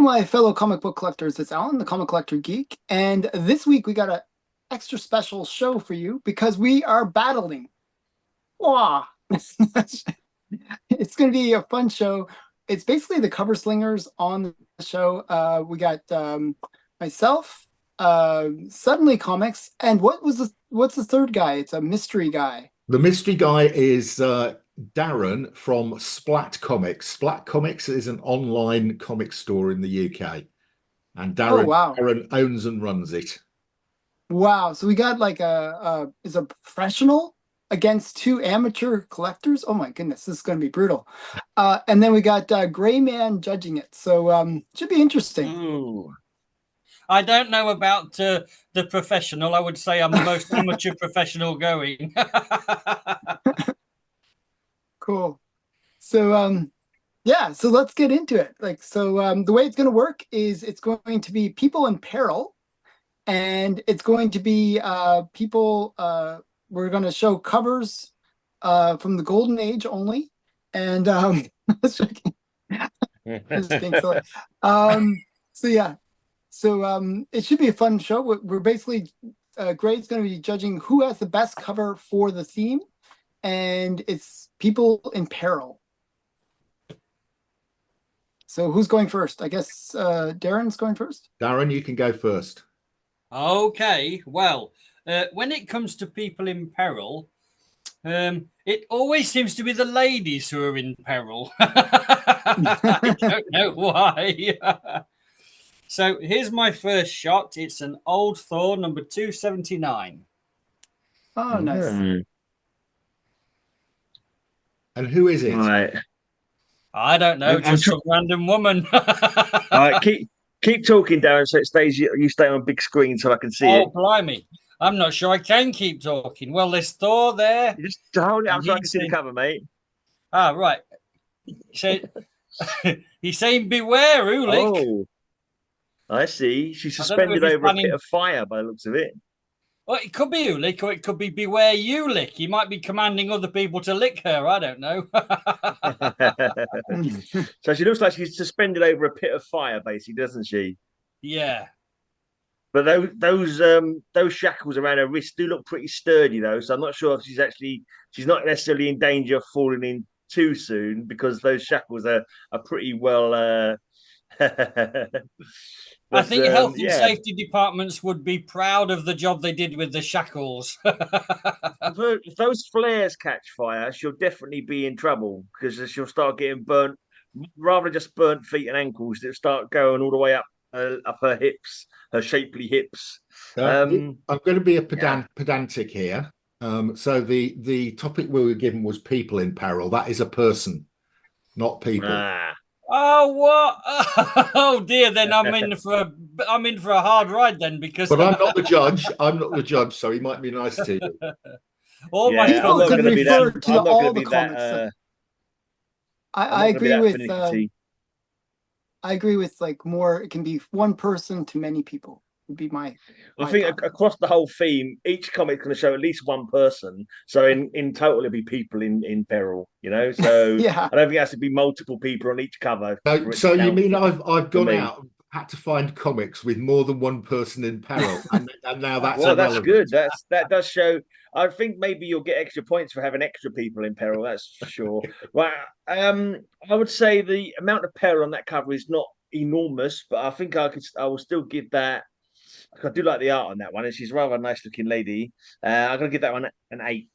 my fellow comic book collectors. It's Alan, the Comic Collector Geek, and this week we got an extra special show for you because we are battling. Wow. It's going to be a fun show. It's basically the cover slingers on the show. We got myself, Suddenly Comics, and what's the third guy? It's a mystery guy. The mystery guy is Darren from Splat Comics. Splat Comics is an online comic store in the UK, and Oh wow. Darren owns and runs it. Wow. So we got like is a professional against two amateur collectors. Oh my goodness, this is going to be brutal. And then we got Gray Man judging it. So should be interesting. Ooh. I don't know about the professional. I would say I'm the most amateur professional going. Cool. So yeah, so let's get into it. The way it's going to work is it's going to be people in peril, and it's going to be people. We're going to show covers from the golden age only, and so yeah. So it should be a fun show. We're basically Gray's going to be judging who has the best cover for the theme, and it's people in peril. So who's going first? I guess Darren's going first. Darren, you can go first. Okay, well, when it comes to people in peril, it always seems to be the ladies who are in peril. I don't know why. So here's my first shot. It's an Old Thor number 279. Oh, nice. And who is it? Right. I don't know, just some random woman. All right, keep talking, Darren, so it stays you stay on a big screen so I can see it. Oh, blimey. I'm not sure I can keep talking. Well, there's Thor there. You just hold it up so I can see the cover, mate. Ah, right. So he's saying beware, Ulik. Oh, I see. She's suspended over a pit of fire by the looks of it. Well, it could be Ulik, or it could be beware Ulik. He might be commanding other people to lick her. I don't know. So she looks like she's suspended over a pit of fire, basically, doesn't she? Yeah. But those shackles around her wrist do look pretty sturdy, though. So I'm not sure if she's not necessarily in danger of falling in too soon, because those shackles are pretty well. I think health and safety departments would be proud of the job they did with the shackles. If those flares catch fire, she'll definitely be in trouble, because she'll start getting burnt. Rather than just burnt feet and ankles, it'll start going all the way up her hips, her shapely hips. I'm going to be a pedantic here. So the topic we were given was people in peril. That is a person, not people. Oh, what? Oh dear! Then I'm in for a hard ride then, because. But I'm not the judge. I'm not the judge, so he might be nice to you. All my people could refer to all the comments. I agree with. I agree with more. It can be one person to many people. Would be my I think across the whole theme, each comic going to show at least one person. So in total, it'll be people in peril. So yeah. I don't think it has to be multiple people on each cover. So you mean I've gone out and had to find comics with more than one person in peril, and now that's that's good. That does show. I think maybe you'll get extra points for having extra people in peril. That's for sure. Well, I would say the amount of peril on that cover is not enormous, but I think I will still give that. I do like the art on that one, and she's a rather nice looking lady. I'm going to give that one an 8.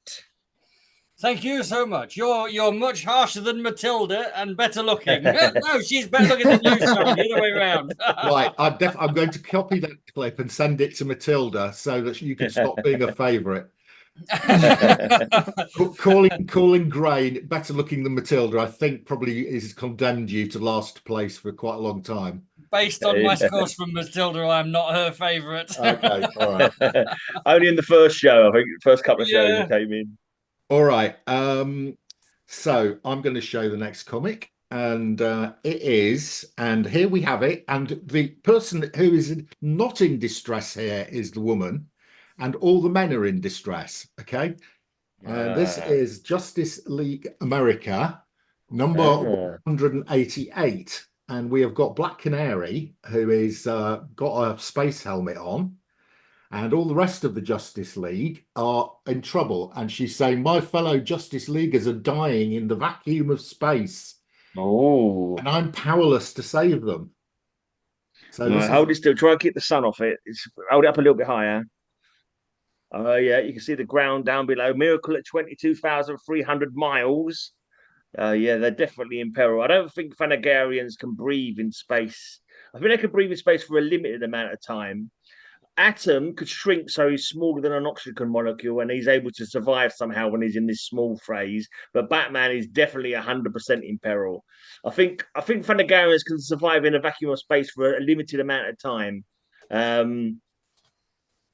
Thank you so much. You're much harsher than Matilda and better looking. No, she's better looking than you, sorry, the other way around. Right, I'm going to copy that clip and send it to Matilda so that you can stop being a favourite. calling Gray better looking than Matilda, I think probably is condemned you to last place for quite a long time. Based on my scores from Matilda, I'm not her favourite. Okay, all right. Only in the first show, I think, first couple of shows you came in. All right. So I'm going to show the next comic, and it is, and here we have it. And the person who is not in distress here is the woman, and all the men are in distress. Okay. And this is Justice League America, number 188. and we have got Black Canary, who is got a space helmet on, and all the rest of the Justice League are in trouble. And she's saying, "My fellow Justice Leaguers are dying in the vacuum of space, Oh, and I'm powerless to save them." So no, this hold it is still. Try and keep the sun off it. Hold it up a little bit higher. Oh, yeah, you can see the ground down below. Miracle at 22,300 miles. Yeah, they're definitely in peril. I don't think Thanagarians can breathe in space. I think they can breathe in space for a limited amount of time. Atom could shrink so he's smaller than an oxygen molecule, and he's able to survive somehow when he's in this small phase. But Batman is definitely 100% in peril. I think Thanagarians can survive in a vacuum of space for a limited amount of time.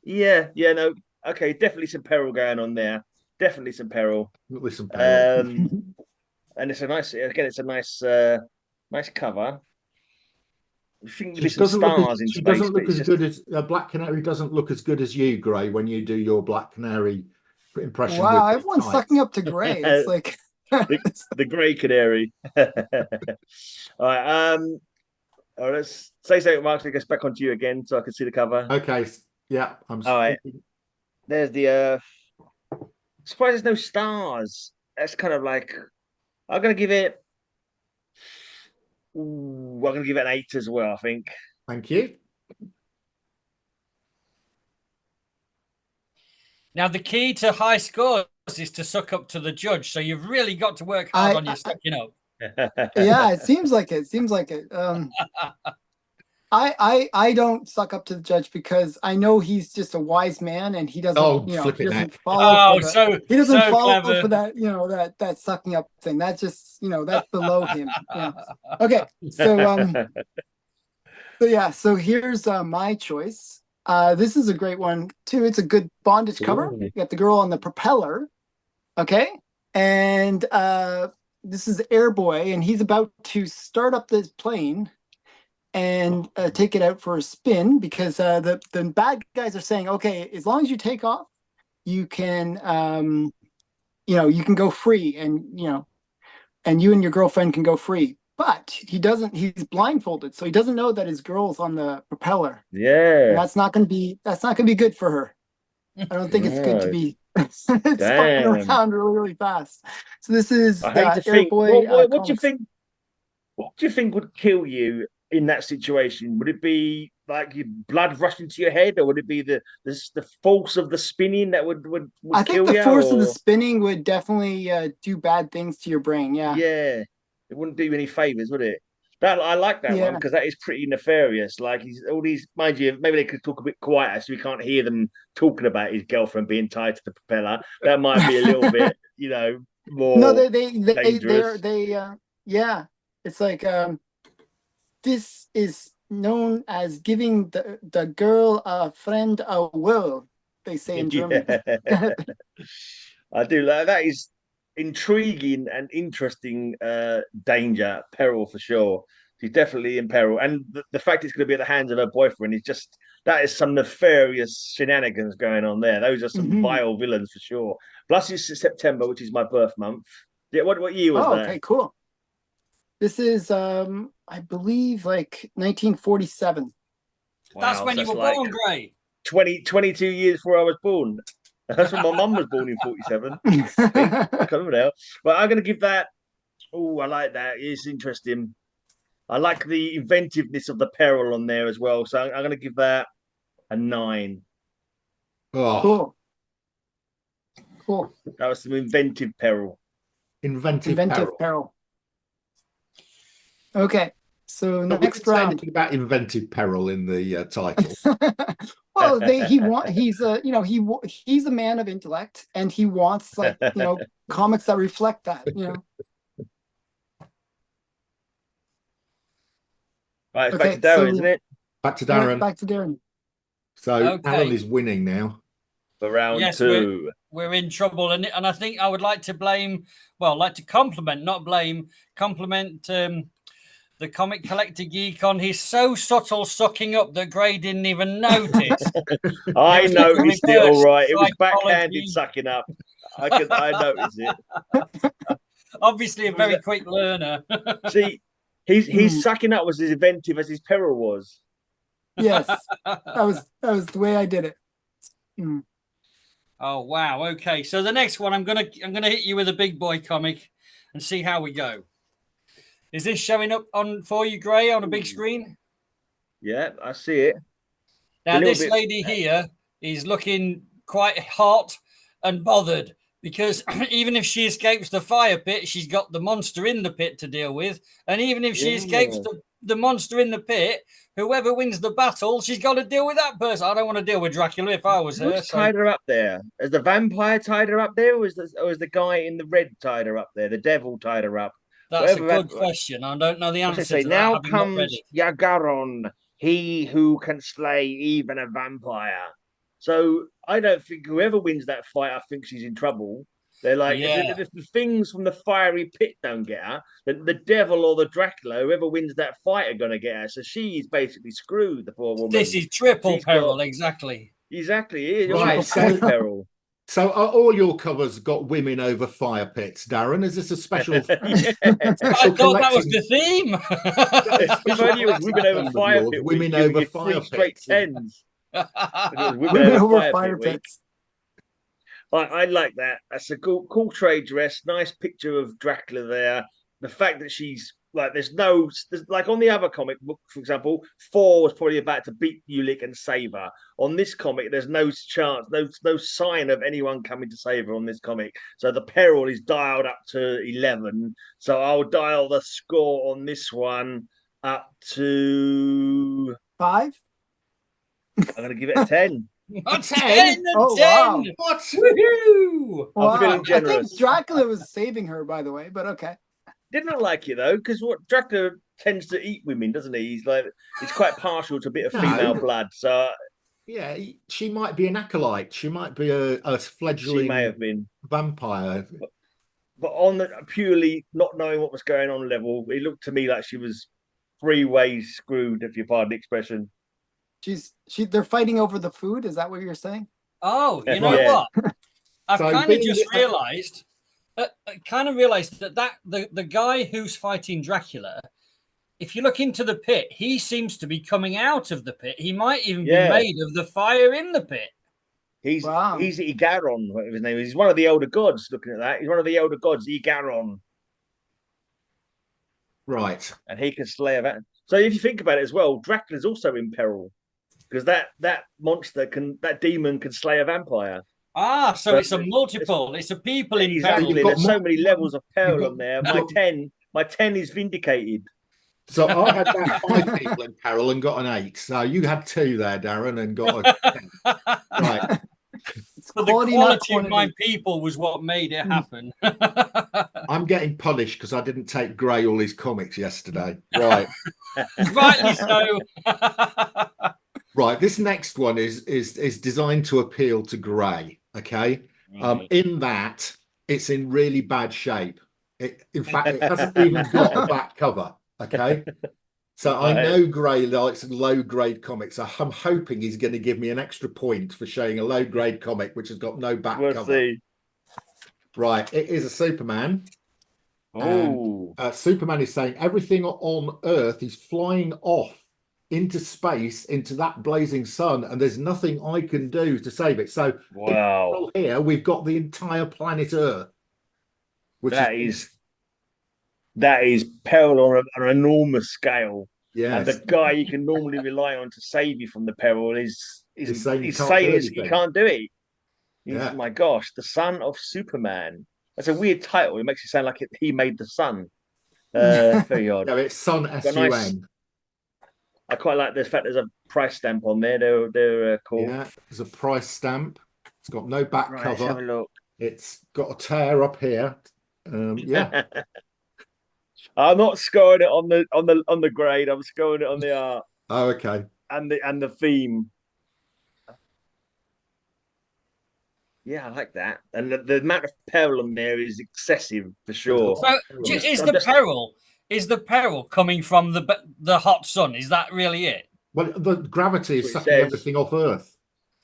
Yeah, no, okay, definitely some peril going on there. Definitely some peril. with some peril. And it's a nice, again, it's a nice, nice cover. I think She there's some doesn't look as stars in she space, doesn't but look it's as just good as Black Canary doesn't look as good as you, Gray, when you do your Black Canary impression Wow, with everyone's tights. sucking up to Gray. It's like the grey canary. All right, all right, let's say something, Mark. I guess back onto you again, so I can see the cover. Okay, yeah, I'm All right, speaking. there's the Earth. Surprised there's no stars. That's kind of like I'm gonna give it. Ooh, I'm gonna give it an 8 as well. I think. Thank you. Now, the key to high scores is to suck up to the judge. So you've really got to work hard on your sucking up. yeah, it seems like it. Seems like it. I don't suck up to the judge because I know he's just a wise man and he doesn't, Oh, he flipping doesn't heck. follow Oh, for the, he doesn't so follow clever. for that, that sucking up thing. That's just, that's below him. Yeah. Okay. So here's my choice. This is a great one too. It's a good bondage cover. Ooh. You got the girl on the propeller. Okay. And this is Airboy, and he's about to start up this plane and take it out for a spin because the bad guys are saying, okay, as long as you take off, you can you can go free, and and you and your girlfriend can go free. But he's blindfolded, so he doesn't know that his girl's on the propeller. And Yeah. that's not gonna be good for her. I don't think it's good to No. be spinning Damn. around really, really fast. So this is I hate to think. Airboy What do you comics. think? What do you think would kill you in that situation? Would it be like your blood rushing to your head, or would it be the force of the spinning that would I think kill the you? force of the Or spinning would definitely do bad things to your brain. Yeah. yeah, it wouldn't do you any favors, would it? That I like that one Yeah. because that is pretty nefarious. Like he's all these, mind you, maybe they could talk a bit quieter so we can't hear them talking about his girlfriend being tied to the propeller. That might be a little bit, more No, dangerous. yeah. It's like this is known as giving the girl a friend a will, they say in German. Yeah. I do like that. Is intriguing and interesting danger, peril for sure. She's definitely in peril. And the fact it's going to be at the hands of her boyfriend is just, that is some nefarious shenanigans going on there. Those are some Mhm. vile villains for sure. Plus, it's September, which is my birth month. Yeah, what year was Oh, that? okay, cool. This is I believe like 1947. That's Wow, when so you that's were like born, Gray. 22 years before I was born. That's when my mum was born in 47. I think. I can't remember now. But I'm going to give that. Oh, I like that. It's interesting. I like the inventiveness of the peril on there as well. So I'm going to give that a 9. Oh, Cool. That was some inventive peril. inventive Inventive peril. peril. Okay. So But we next didn't say round. anything about inventive peril in the title. Well, he's a he's a man of intellect, and he wants comics that reflect that. Right, it's Okay, back to Darren, so isn't it? Back to yeah, Darren. back to Darren. So Okay. Alan is winning now. For round Yes, 2. We're in trouble, and I think I would like to compliment, not blame, compliment the comic collector geek on his so subtle sucking up that Gray didn't even notice. I was like a noticed it all reverse right. It was psychology. backhanded sucking up. I noticed it. Obviously, a It was very quick learner. See, He's sucking up was as inventive as his Peril was. Yes, that was the way I did it. Mm. Oh wow. Okay. So the next one, I'm gonna hit you with a big boy comic and see how we go. Is this showing up on for you, Gray, on a big screen? Yeah, I see it. Now, this lady here is looking quite hot and bothered because even if she escapes the fire pit, she's got the monster in the pit to deal with. And even if she escapes the monster in the pit, whoever wins the battle, she's got to deal with that person. I don't want to deal with Dracula if I was her. Who's tied her up there? Has the vampire tied her up there, or is the guy in the red tied her up there? The devil tied her up. That's a good question. I don't know the answer to that. Now comes Yagaron, he who can slay even a vampire. So I don't think whoever wins that fight, I think she's in trouble. They're like, if the things from the fiery pit don't get her, then the devil or the Dracula, whoever wins that fight, are going to get her. So she's basically screwed, the poor woman. This is triple peril, exactly. Exactly. Right. Peril. So are all your covers got women over fire pits, Darren? Is this a special? I thought that was the theme. If only it was women over fire pits. Women over fire pits. Women over fire pits. I like that. That's a cool trade dress. Nice picture of Dracula there. The fact that she's like, there's like on the other comic book, for example, Thor was probably about to beat Ulick and save her. On this comic, there's no chance, no sign of anyone coming to save her on this comic. So the peril is dialed up to 11. So I'll dial the score on this one up to 5. I'm going to give it a 10. A 10? Oh, wow. What? Woohoo! Wow. I'm feeling generous. I think Dracula was saving her, by the way, but okay. Didn't like it though, because what Dracula tends to eat women, doesn't he? He's quite partial to a bit of female blood. So yeah, she might be an acolyte. She might be a fledgling. She may have been vampire. But on the purely not knowing what was going on level, it looked to me like she was 3 ways screwed, if you pardon the expression. They're fighting over the food. Is that what you're saying? Oh, you know what? I've kind of just realized. I kind of realized that the guy who's fighting Dracula, if you look into the pit, he seems to be coming out of the pit. He might even be made of the fire in the pit. He's Igaron, whatever his name is. He's one of the elder gods. Looking at that, he's one of the elder gods, Igaron. Right, and he can slay a vampire. So if you think about it as well, Dracula's also in peril because that demon can slay a vampire. Ah, so it's a multiple. It's a people in peril. Exactly. There's so many levels of peril on there. My 10 is vindicated. So I had that 5 people in peril and got an 8. So you had 2 there, Darren, and got a 10. Right. So the quality of my people was what made it happen. I'm getting punished because I didn't take Gray all his comics yesterday. Right. Rightly so. Right. This next one is designed to appeal to Gray. Okay. In that it's in really bad shape. In fact, it hasn't even got a back cover. Okay. So I know Gray likes low grade comics. So I'm hoping he's going to give me an extra point for showing a low grade comic which has got no back cover. See. Right. It is a Superman. Oh. Superman is saying everything on Earth is flying off into space, into that blazing sun, and there's nothing I can do to save it. So here we've got the entire planet Earth. That is peril on an enormous scale. Yeah, and the guy you can normally rely on to save you from the peril is saying he can't do it. Oh my gosh, the son of Superman. That's a weird title. It makes it sound like he made the sun. Very odd. No, it's Sun S-U-N. I quite like the fact there's a price stamp on there. They're cool. Yeah, there's a price stamp. It's got no back cover. Let's have a look. It's got a tear up here. Yeah. I'm not scoring it on the grade. I'm scoring it on the art. Oh, okay. And the theme. Yeah, I like that. And the amount of peril on there is excessive for sure. So is the peril coming from the hot sun? Is that really it? Well, the gravity is sucking everything off Earth.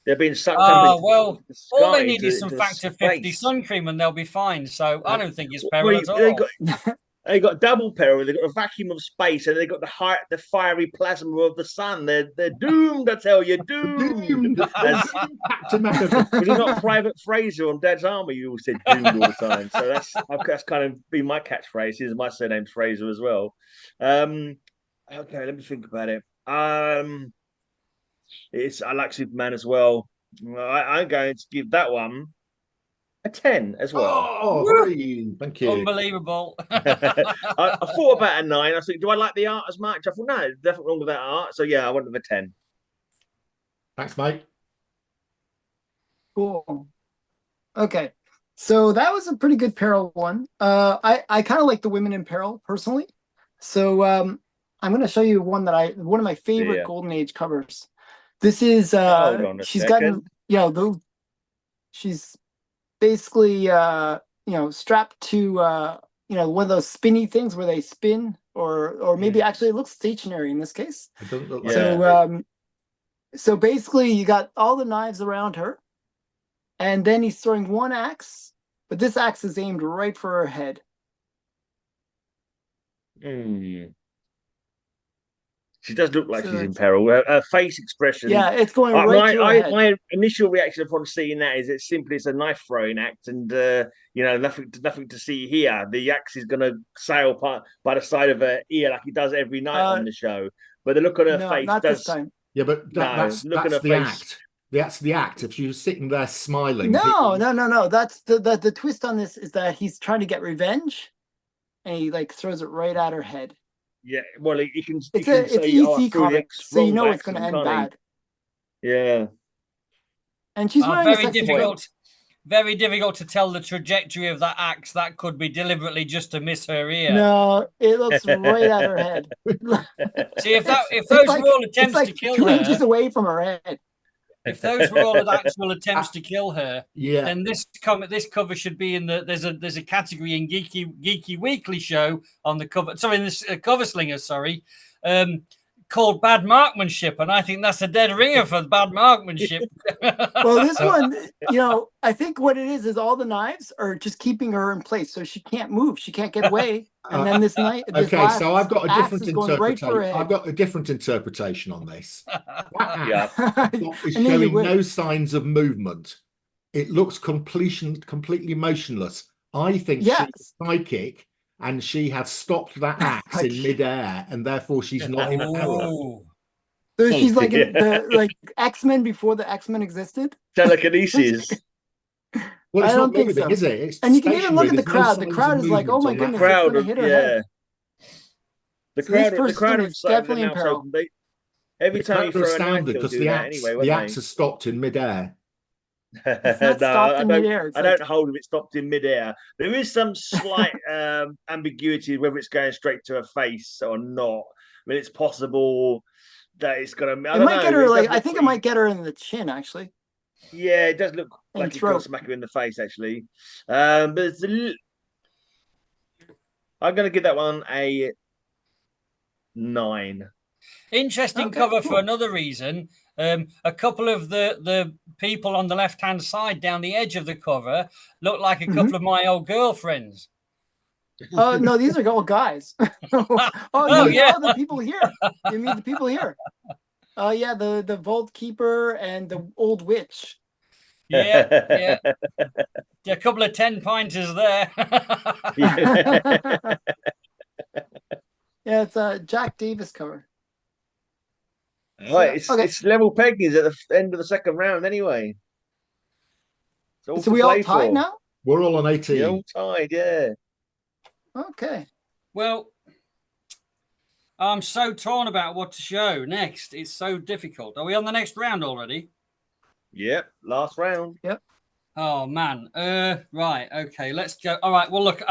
They're being sucked up. Well, all they need is some factor 50 sun cream and they'll be fine. So I don't think it's peril at all. They got double peril. They got a vacuum of space, and they got the fiery plasma of the sun. They're doomed. I tell you, doomed. As Captain America. was it not Private Fraser on Dad's Army? You all said doomed all the time. So that's kind of been my catchphrase. Is my surname's Fraser as well. Okay, let me think about it. I like Superman as well. I'm going to give that one a 10 as well. Oh, hooray. Thank you. Unbelievable. I thought about a 9. I was thinking, do I like the art as much? I thought, no, there's nothing wrong with that art. So yeah, I went with a 10. Thanks, mate. Cool. Okay. So that was a pretty good Peril one. I kind of like the women in Peril personally. So I'm going to show you one of my favorite Golden Age covers. This is Hold on a she's second. gotten she's basically strapped to one of those spinny things where they spin, or maybe actually it looks stationary in this case. It doesn't look like So basically you got all the knives around her, and then he's throwing one axe, but this axe is aimed right for her head. She does look like she's in peril. Her face expression. Yeah, it's going right to her head. My initial reaction upon seeing that is it's a knife throwing act, and nothing to see here. The axe is going to sail by the side of her ear like he does every night on the show. But the look on her face not does. This time. Yeah, but that's the act. That's the act. If she was sitting there smiling. No. That's the twist on this is that he's trying to get revenge, and he throws it right at her head. Yeah, well, he can. It's EC comics, so you know it's going to end bad. Yeah, and she's wearing very difficult. Very difficult to tell the trajectory of that axe. That could be deliberately just to miss her ear. No, it looks right at her head. See, if those were all attempts to kill her, 2 inches away from her head. If those were all actual attempts to kill her, yeah, then this cover should be in the there's a category in Geeky Weekly show on the cover. Sorry, in this cover slinger. Sorry, called bad marksmanship, and I think that's a dead ringer for bad marksmanship. Well, this one, I think what it is all the knives are just keeping her in place, so she can't move, she can't get away. And then this night, okay, so I've got a different interpretation. I've got a different interpretation on this. Yeah, it's showing no signs of movement. It looks completely motionless. I think she's psychic, and she has stopped that axe in midair, and therefore she's not in peril. So she's like the X-Men before the X-Men existed. Telekinesis. Well, it's I don't not think moving, so. is it? It's and you can even look at the There's no crowd. The signs crowd of is like, "Oh my movement goodness, on it's going to hit her head." The So crowd is definitely in peril. Every time you throw a knife, because the axe has stopped in midair. It's not stopped in midair. I don't hold it stopped in midair. There is some slight ambiguity whether it's going straight to her face or not. I mean, it's possible that it's going to. It might get her I think it might get her in the chin, actually. Yeah, it does look like it's going to smack her in the face, actually. But I'm going to give that one a 9. Interesting cover for another reason. A couple of the people on the left-hand side down the edge of the cover look like a couple of my old girlfriends. No, these are all guys. The people here. You mean the people here? Yeah, the Vault Keeper and the Old Witch. Yeah. A couple of 10-pointers there. Yeah, it's a Jack Davis cover. Right, it's level peggings at the end of the second round anyway. So we all tied now? We're all on 18. We're all tied, yeah. Okay. Well, I'm so torn about what to show next. It's so difficult. Are we on the next round already? Yep, last round. Yep. Oh man. Right. Okay. Let's go. All right. Well, look.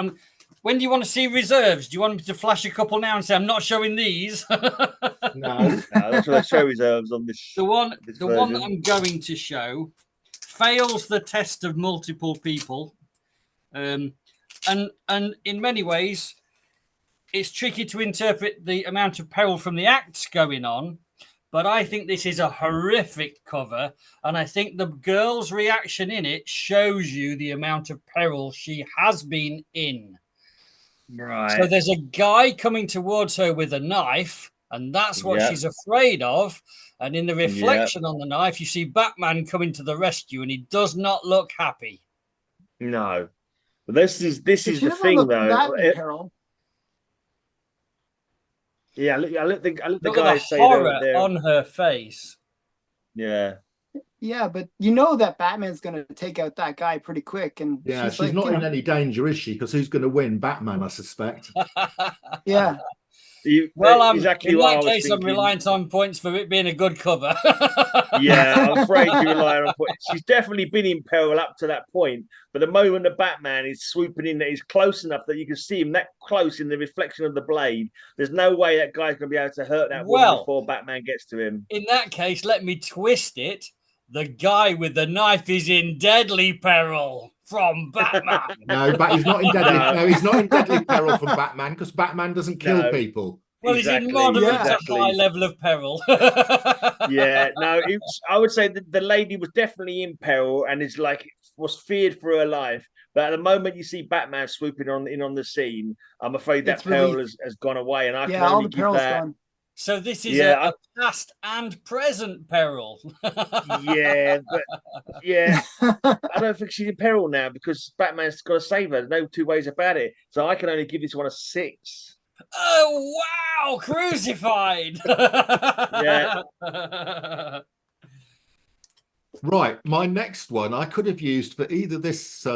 When do you want to see reserves? Do you want me to flash a couple now and say I'm not showing these? No, that's what I show reserves on this. The one that I'm going to show fails the test of multiple people, and in many ways, it's tricky to interpret the amount of peril from the acts going on. But I think this is a horrific cover, and I think the girl's reaction in it shows you the amount of peril she has been in. Right. So there's a guy coming towards her with a knife, and that's what Yeah. she's afraid of. And in the Yeah. reflection on the knife, you see Batman coming to the rescue, and he does not look happy. No. But this is She the doesn't thing look though. that in peril. Yeah, I let the Look at the guys say horror they're on her face. yeah. Yeah, but you know that Batman's gonna take out that guy pretty quick, and Yeah, she's she's like, not you in know, any danger, is she? Because who's going to win? Batman, I suspect. yeah. Well, Exactly in what I that was case, I'm thinking. reliant on points for it being a good cover. Yeah, I'm afraid you rely on point. She's definitely been in peril up to that point, but the moment the Batman is swooping in, that he's close enough that you can see him that close in the reflection of the blade. There's no way that guy's going to be able to hurt that woman Well, before Batman gets to him. in that case, let me twist it. The guy with the knife is in deadly peril from Batman. No, but he's not in deadly. No. No, he's not in deadly peril from Batman because Batman doesn't kill No. people. Well, he's in Exactly, moderate to exactly. high level of peril. Yeah, no, I would say that the lady was definitely in peril and is like was feared for her life. But at the moment you see Batman swooping on the scene, I'm afraid that It's peril relief. has gone away, and I can Yeah, all only the give peril's that. gone. So this is Yeah, a past and present peril. yeah, but yeah, I don't think she's in peril now because Batman's got to save her. There's no two ways about it. So I can only give this one a 6. Oh wow, crucified. Yeah. Right, my next one I could have used for either this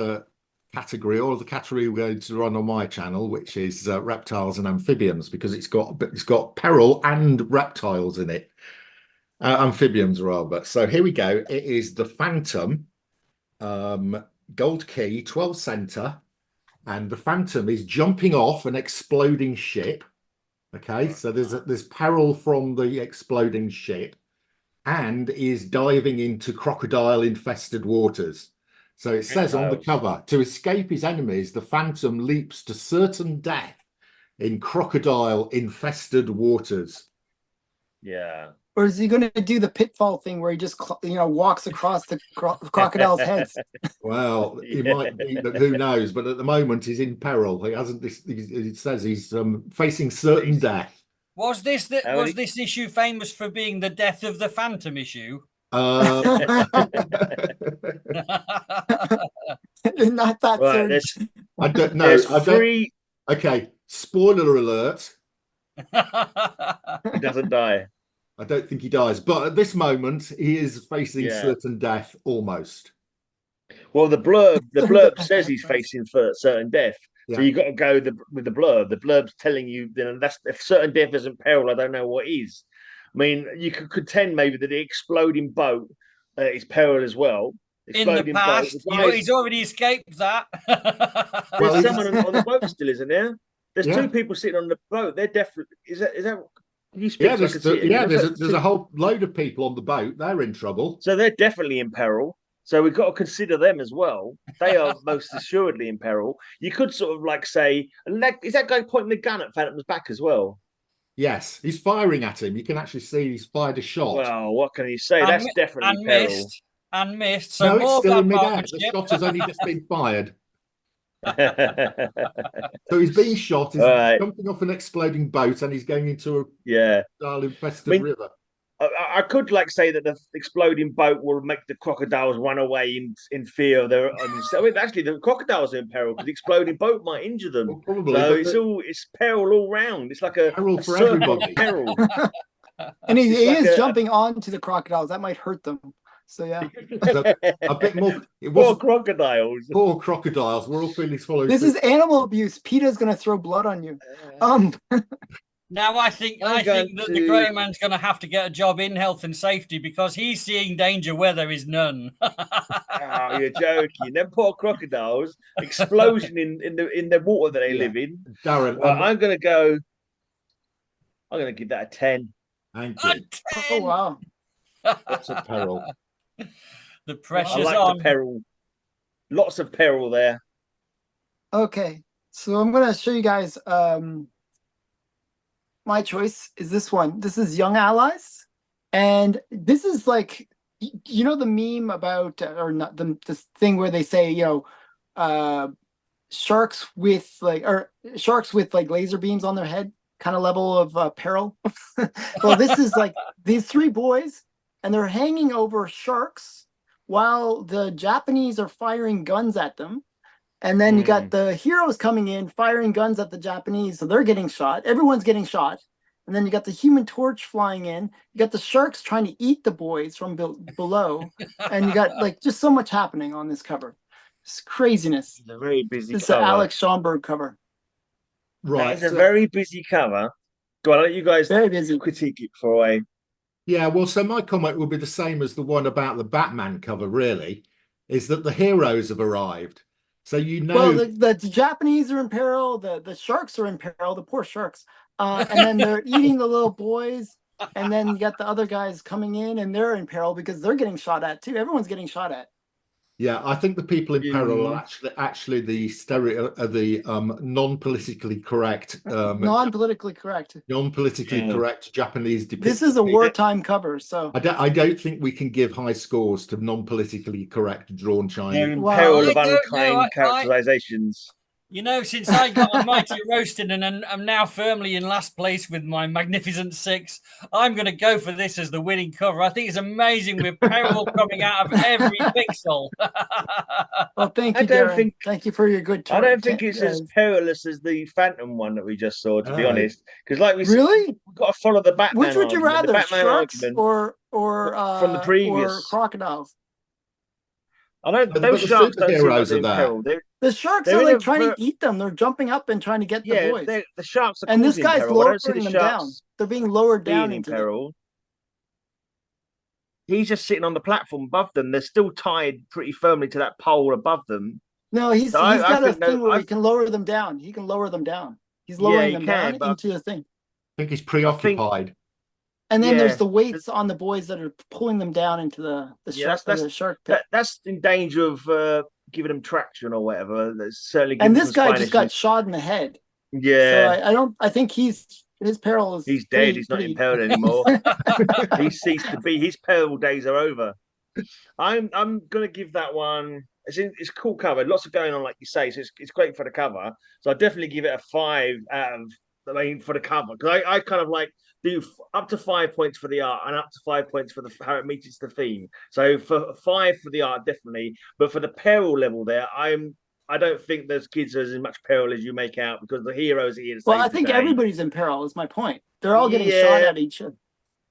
category or the category we're going to run on my channel, which is reptiles and amphibians, because it's got peril and reptiles in it, amphibians rather. So here we go. It is the Phantom, gold key, 12 center, and the Phantom is jumping off an exploding ship. Okay, so there's peril from the exploding ship, and is diving into crocodile infested waters. So it says on the cover, to escape his enemies, the Phantom leaps to certain death in crocodile infested waters. Yeah. Or is he going to do the pitfall thing where he just walks across the crocodile's heads? Well, he might be, but who knows? But at the moment, he's in peril. He hasn't. It says he's facing certain death. Was this issue famous for being the death of the Phantom issue? Not that Right, I don't know. there's three. Okay, spoiler alert. He doesn't die. I don't think he dies, but at this moment, he is facing certain death almost. Well, the blurb says he's facing certain death. Yeah. So you got to go with the blurb. The blurb's telling you that's if certain death isn't peril, I don't know what is. I mean, you could contend maybe that the exploding boat is peril as well. In the past, he's already escaped that. There's someone on the boat still, isn't there? There's 2 people sitting on the boat. They're definitely is that can you speak there's a whole load of people on the boat. They're in trouble. So they're definitely in peril. So we've got to consider them as well. They are most assuredly in peril. You could sort of like say, is that guy pointing the gun at Phantom's back as well? Yes, he's firing at him. You can actually see he's fired a shot. Well, what can you say? That's definitely peril. Missed. So no, more it's still in midair. ship. The shot has only just been fired. So he's being shot. He's jumping off an exploding boat, and he's going into a crocodile-infested river. I could say that the exploding boat will make the crocodiles run away in fear of their. Actually, the crocodiles are in peril because the exploding boat might injure them. Well, probably. So it's peril all round. It's like a peril for everybody. Peril. And he is jumping onto the crocodiles. That might hurt them. So yeah, a bit more. Poor crocodiles. Poor crocodiles. We're all feeling swallowed. This is animal abuse. PETA's going to throw blood on you. Now I think that the grey man's going to have to get a job in health and safety because he's seeing danger where there is none. Oh, you're joking. Them poor crocodiles, explosion in the water that they live in. Darren, well, I'm going to give that a 10. Thank you. Oh wow. Lots of peril. The pressure's on. The peril. Lots of peril there. Okay, so I'm going to show you guys. My choice is this one. This is Young Allies, and this is like, the meme about, or not this thing where they say, sharks with like laser beams on their head, kind of level of Peril. Well, this is like these three boys, and they're hanging over sharks while the Japanese are firing guns at them. And then you got the heroes coming in, firing guns at the Japanese, so they're getting shot. Everyone's getting shot. And then you got the Human Torch flying in. You got the sharks trying to eat the boys from below. And you got like just so much happening on this cover. It's craziness. It's a very busy This is cover. the Alex Schomburg cover. Right. It's a very busy cover. Go on, I'll let you guys Very busy. critique it before I. Yeah, well, so my comment will be the same as the one about the Batman cover, really, is that the heroes have arrived. So Well, the Japanese are in peril, the sharks are in peril, the poor sharks. And then they're eating the little boys. And then you got the other guys coming in and they're in peril because they're getting shot at too. Everyone's getting shot at. Yeah, I think the people in peril are actually the non-politically correct non-politically correct correct Japanese depictions. This is a wartime cover, so I don't think we can give high scores to non-politically correct drawn Chinese. They're in peril of I don't unkind know, characterizations. You know, since I got a mighty roasting and I'm now firmly in last place with my magnificent 6, I'm going to go for this as the winning cover. I think it's amazing with Peril coming out of every pixel. well, thank you, Darren. Thank you for your good I don't think it's as perilous as the Phantom one that we just saw, to be honest. Because like we said, we've got to follow the Batman. Which would you rather, sharks or from the previous or crocodiles? I don't. Those sharks don't seem like they're in peril. The sharks are like trying to eat them. They're jumping up and trying to get the boys. The sharks are and this guy's peril. lowering them down. They're being lowered down into peril. He's just sitting on the platform above them. They're still tied pretty firmly to that pole above them. No, he's got a thing where he can lower them down. He can lower them down. He's lowering them down into the thing. I think he's preoccupied. And then there's the weights on the boys that are pulling them down into the shark pit. That's in danger of giving them traction or whatever. That's certainly. And this guy just got shot in the head. Yeah. So I think his peril is. He's dead. He's not in peril anymore. He ceased to be. His peril days are over. I'm gonna give that one. It's a cool cover. Lots of going on, like you say. So it's great for the cover. So I definitely give it a 5 out of. For the cover, because I kind of like do up to 5 points for the art and up to 5 points for how it meets the theme. So for 5 for the art, definitely, but for the peril level there, I don't think those kids are as much peril as you make out, because the heroes are here to I think everybody's in peril. Is my point. They're all getting shot at each other.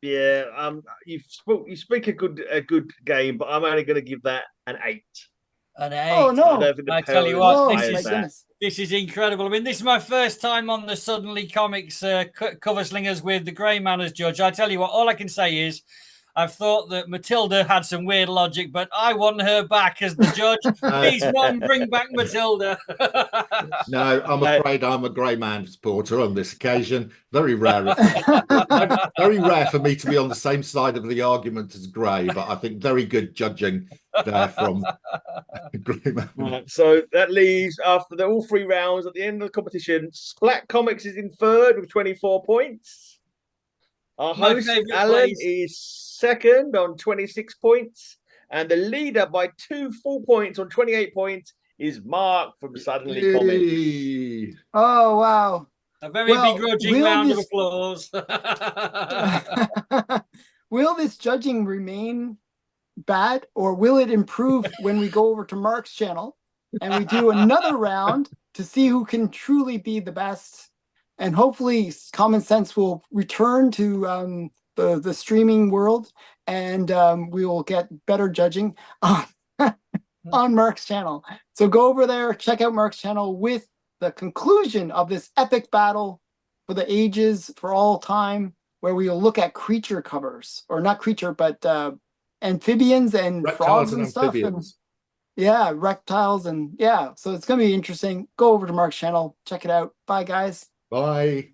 Yeah, you speak a good game, but I'm only going to give that an 8. An 8. Oh no! I tell you what, this is incredible. I mean, this is my first time on the Suddenly Comics cover slingers with the Grey Man as judge. I tell you what, all I can say is I've thought that Matilda had some weird logic, but I want her back as the judge. Please, Mom, bring back Matilda. No, I'm afraid I'm a Grey Man supporter on this occasion. Very rare. Very rare for me to be on the same side of the argument as Grey, but I think very good judging there from Grey Man. Right, so that leaves, after all 3 rounds, at the end of the competition, Splat Comics is in third with 24 points. Our host, Alan, is second on 26 points. And the leader by 2 full points on 28 points is Mark from Suddenly Comics. Oh, wow. A very begrudging round of applause. Will this judging remain bad, or will it improve when we go over to Mark's channel and we do another round to see who can truly be the best? And hopefully common sense will return to the streaming world, and we will get better judging on Mark's channel. So go over there, check out Mark's channel with the conclusion of this epic battle for the ages, for all time, where we will look at creature covers, or not creature, but amphibians and frogs and stuff. And, reptiles and so it's going to be interesting. Go over to Mark's channel, check it out. Bye, guys. Bye.